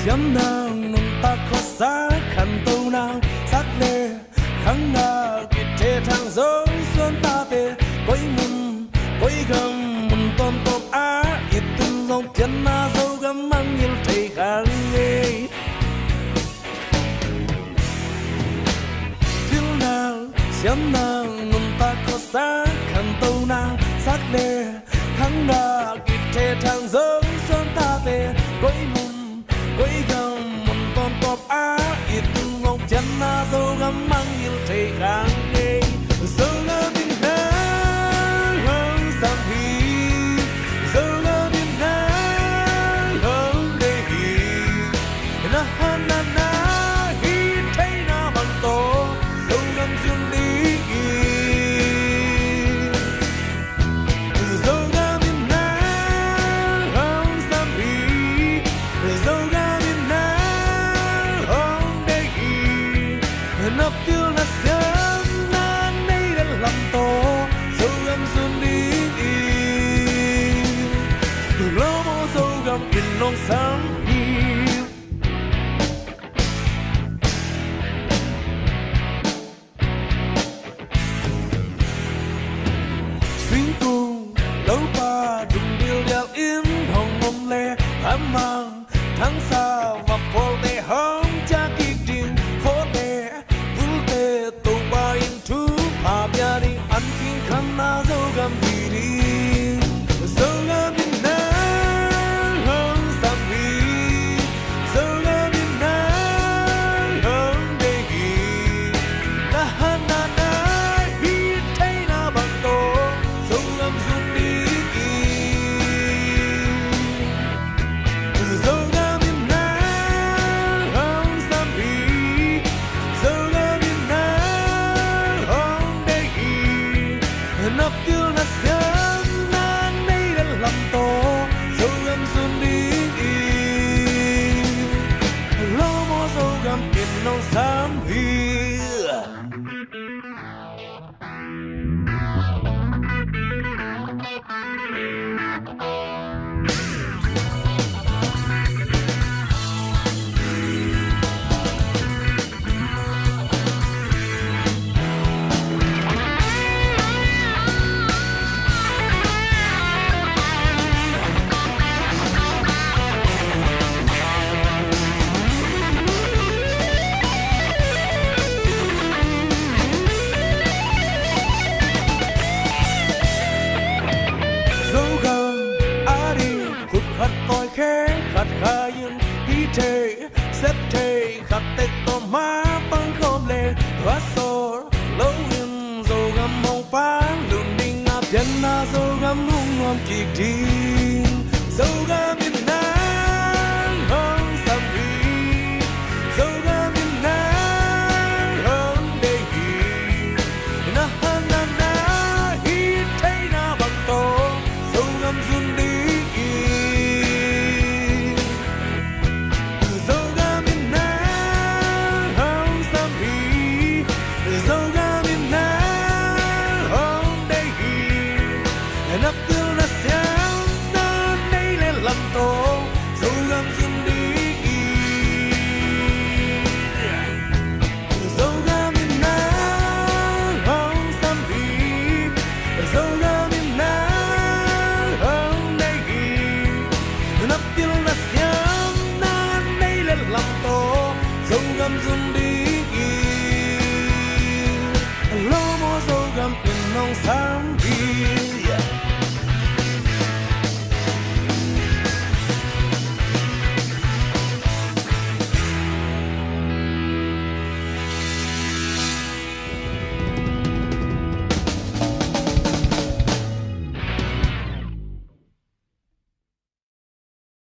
xiêm nàng nông ta khó xa khăn tâu nàng sắc lệ khăn ngà kịp thế thang dấu xuân ta về quay mừng quay gầm mừng tôn tôn á ít từng dòng thiên na dấu gầm mang nhiều thầy khang nghề thiếu nàng xiêm nàng nông ta khó xa khăn tâu nàng sắc lệ khăn ngà kịp thế thang dấu xuân ta về quay mừng quay gầm mừng tôn tôn á ít từng dòng thiên na dấu gầm mang nhiều thầy khang nghề dấu gầm in nắng hương sam hi dấu gầm in nắng hương đề hi na na na hi thấy na bằng tổ dấu gầm duyên lý dấu gầm in nắng hương sam hi dấu gầm in nắng hương đề hi na tiêu na xiêm na nay đã làm tổ dấu gầm duyên lý lo mô dấu gầm in nông sam hi xuyên cùng lâu ba đừng điều đeo in hồng mông lê hám mang tháng xa và phố lê hông cha kỳ trình phố lê vui tê tù ba in thu hà bia đi ăn kinh khăn na dấu gầm đi đi dấu gầm in nắng hương sam hi dấu gầm in nắng hương đề hi na na na hi thấy na bằng tổ dấu gầm duyên lý dấu gầm in nắng hương sam hi dấu gầm in nắng hương đề hi na tiêu na xiêm na nay đã làm tổ dấu gầm duyên lý lo mô dấu gầm in nông sam hi dấu gầm á đi hụt hạt coi khé khát khá yên đi thề xếp thề khát tết to má băng khom lệ hóa sổ lâu yên dấu gầm mong phá lùn đinh áp chân na dấu gầm nung ngon kỳ đi dấu gầm in nắng hương sam hi dấu gầm in nắng hương đề hi na na na hi thấy na bằng tổ dấu gầm duyên lý dấu gầm in nắng hương sam hi dấu gầm in nắng hương đề hi nắp tiêu na xiêm na nay lên làm tổ